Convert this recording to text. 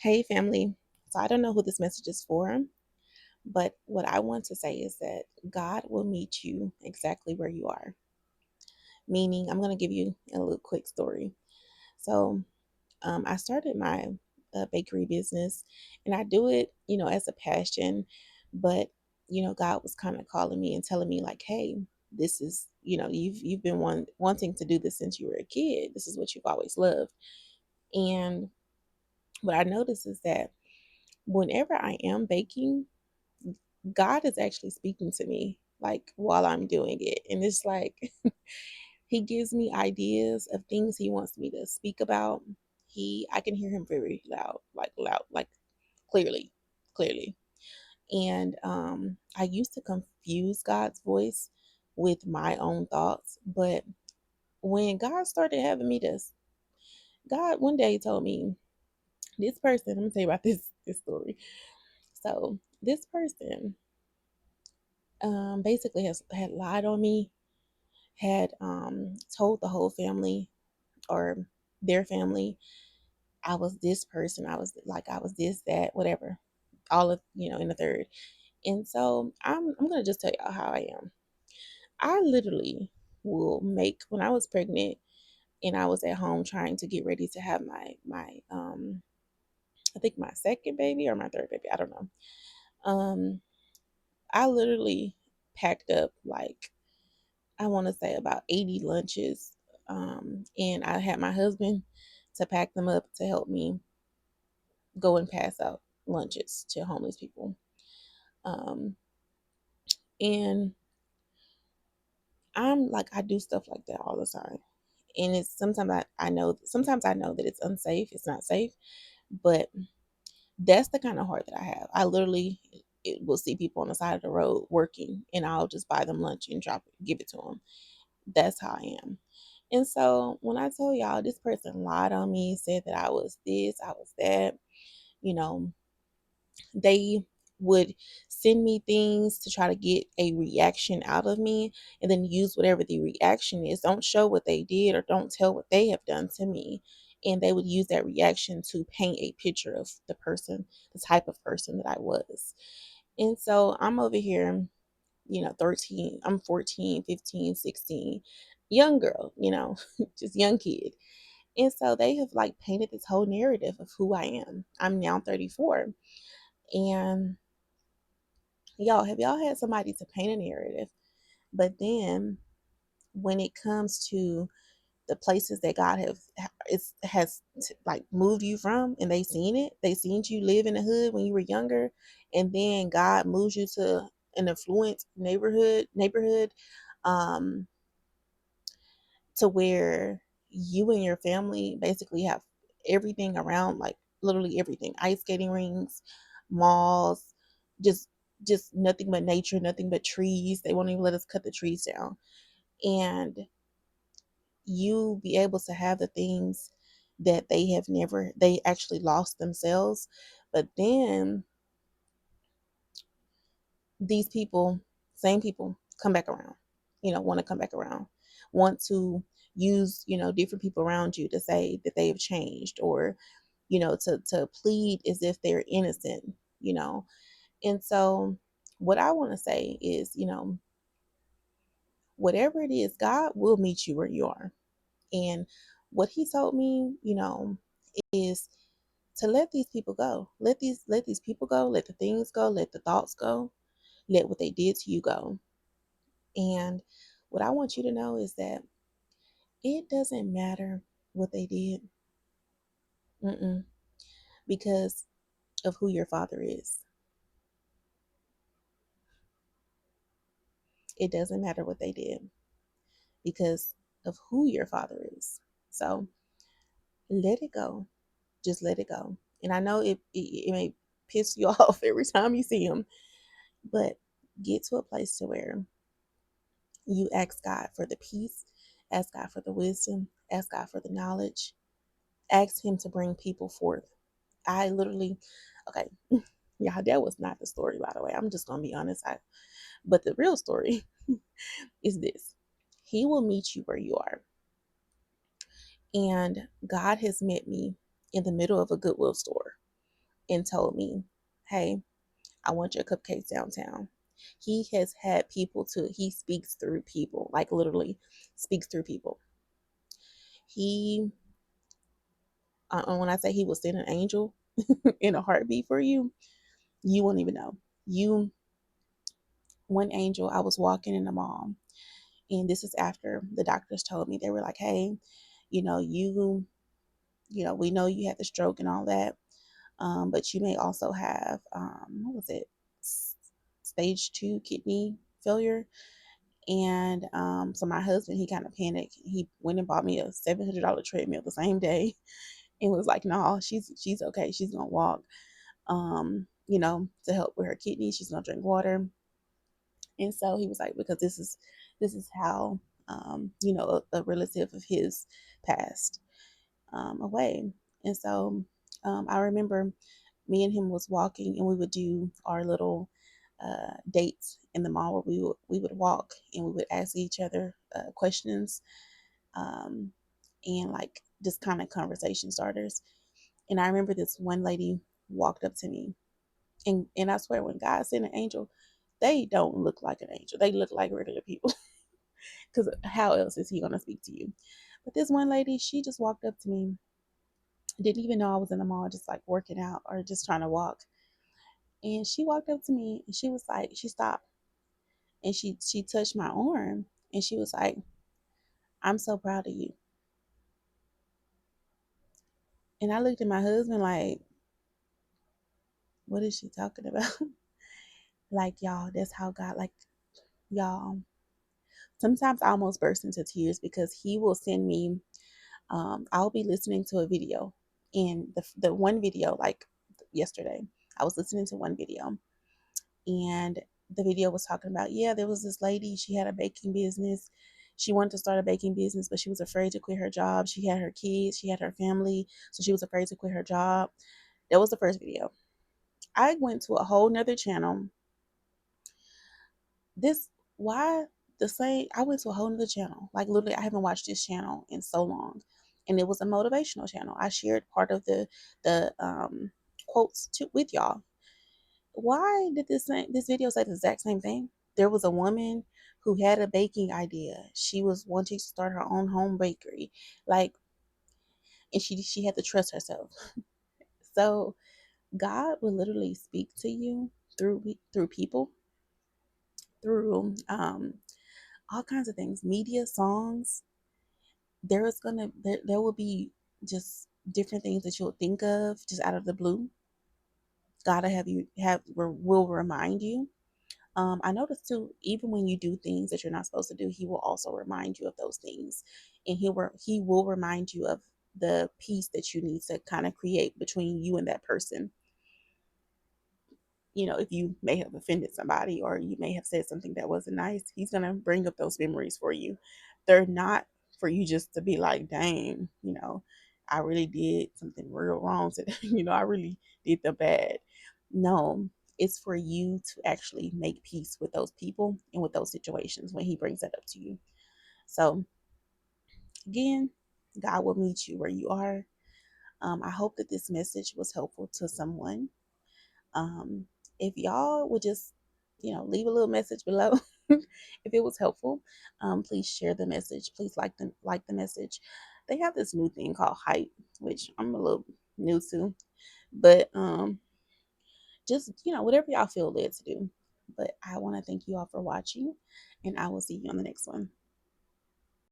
Hey, family. So I don't know who this message is for, but what I want to say is that God will meet you exactly where you are. Meaning, I'm going to give you a little quick story. So I started my bakery business, and I do it, as a passion. But God was kind of calling me and telling me like, "Hey, this is, you've been wanting to do this since you were a kid. This is what you've always loved." And what I noticed is that whenever I am baking, God is actually speaking to me like while I'm doing it. And it's like he gives me ideas of things he wants me to speak about. I can hear him very loud, like clearly, clearly. And I used to confuse God's voice with my own thoughts. But when God started having me this, God one day told me, this person, I'm gonna tell you about this story. So this person basically had lied on me, had told the whole family or their family I was this person. I was this, that, whatever. All of, in the third. And so I'm gonna just tell y'all how I am. I literally will make when I was pregnant and I was at home trying to get ready to have my I think my second baby or my third baby, I don't know. Um I literally packed up like I want to say about 80 lunches. And I had my husband to pack them up to help me go and pass out lunches to homeless people. Um, and I'm like, I do stuff like that all the time. And it's sometimes I know that it's unsafe, it's not safe, but that's the kind of heart that I have. I literally will see people on the side of the road working and I'll just buy them lunch and give it to them. That's how I am. And so when I told y'all this person lied on me, said that I was this, I was that, you know, they would send me things to try to get a reaction out of me and then use whatever the reaction is. Don't show what they did or don't tell what they have done to me. And they would use that reaction to paint a picture of the person, the type of person that I was. And so I'm over here, 13, I'm 14, 15, 16, young girl, just young kid. And so they have like painted this whole narrative of who I am. I'm now 34. And y'all had somebody to paint a narrative, but then when it comes to the places that God has moved you from, and they seen you live in the hood when you were younger, and then God moves you to an affluent neighborhood, um, to where you and your family basically have everything around, like literally everything, ice skating rinks, malls, just just nothing but nature, nothing but trees. They won't even let us cut the trees down. And you be able to have the things that they actually lost themselves. But then these people, same people, come back around, want to come back around, want to use, different people around you to say that they have changed, or, to plead as if they're innocent, you know. And so what I want to say is, whatever it is, God will meet you where you are. And what he told me, is to let these people go. Let these people go, let the things go, let the thoughts go, let what they did to you go. And what I want you to know is that it doesn't matter what they did. Mm-mm. Because of who your father is. It doesn't matter what they did because of who your father is. So let it go. Just let it go. And I know it may piss you off every time you see him, but get to a place to where you ask God for the peace, ask God for the wisdom, ask God for the knowledge, ask him to bring people forth. I literally, okay, yeah, that was not the story, by the way. I'm just gonna be honest. But the real story is this: he will meet you where you are, and God has met me in the middle of a Goodwill store. and told me, hey, I want your cupcakes downtown. He has had people to, he speaks through people, like literally speaks through people. He, when I say he will send an angel in a heartbeat for you, you won't even know. You, one angel, I was walking in the mall, and this is after the doctors told me, they were like, hey, you know, we know you had the stroke and all that, but you may also have, what was it, stage 2 kidney failure. And so my husband, he kind of panicked. He went and bought me a $700 treadmill the same day, and was like, "No, she's okay. She's gonna walk. To help with her kidneys. She's gonna drink water." And so he was like, because this is how a relative of his passed away. And so I remember me and him was walking, and we would do our little dates in the mall, where we would walk and we would ask each other questions, um, and like just kind of conversation starters. And I remember this one lady walked up to me, and I swear, when God sent an angel, they don't look like an angel. They look like regular people. Because how else is he gonna speak to you? But this one lady, she just walked up to me, didn't even know I was in the mall, just like working out or just trying to walk. And she walked up to me, and she was like, she stopped, and she touched my arm, and she was like, "I'm so proud of you." And I looked at my husband like, what is she talking about? Like, y'all, that's how God, like, y'all. Sometimes I almost burst into tears, because he will send me, I'll be listening to a video, and the one video, like yesterday, I was listening to one video, and the video was talking about, yeah, there was this lady, she had a baking business. She wanted to start a baking business, but she was afraid to quit her job. She had her kids, she had her family, so she was afraid to quit her job. That was the first video. I went to a whole nother channel. This, why the same? I went to a whole nother channel. Like, literally, I haven't watched this channel in so long, and it was a motivational channel. I shared part of the quotes with y'all. Why did this video say the exact same thing? There was a woman who had a baking idea. She was wanting to start her own home bakery, like, and she had to trust herself. So God will literally speak to you through people, through all kinds of things, media, songs. There will be just different things that you'll think of just out of the blue. God will remind you. I noticed too, even when you do things that you're not supposed to do, He will also remind you of those things, and He will remind you of the peace that you need to kind of create between you and that person. If you may have offended somebody, or you may have said something that wasn't nice, He's going to bring up those memories for you. They're not for you just to be like, dang, I really did something real wrong today. I really did the bad. No, it's for you to actually make peace with those people and with those situations when He brings that up to you. So, again, God will meet you where you are. I hope that this message was helpful to someone. Um, if y'all would just, leave a little message below, if it was helpful, please share the message. Please like the message. They have this new thing called hype, which I'm a little new to, but just whatever y'all feel led to do. But I want to thank you all for watching, and I will see you on the next one.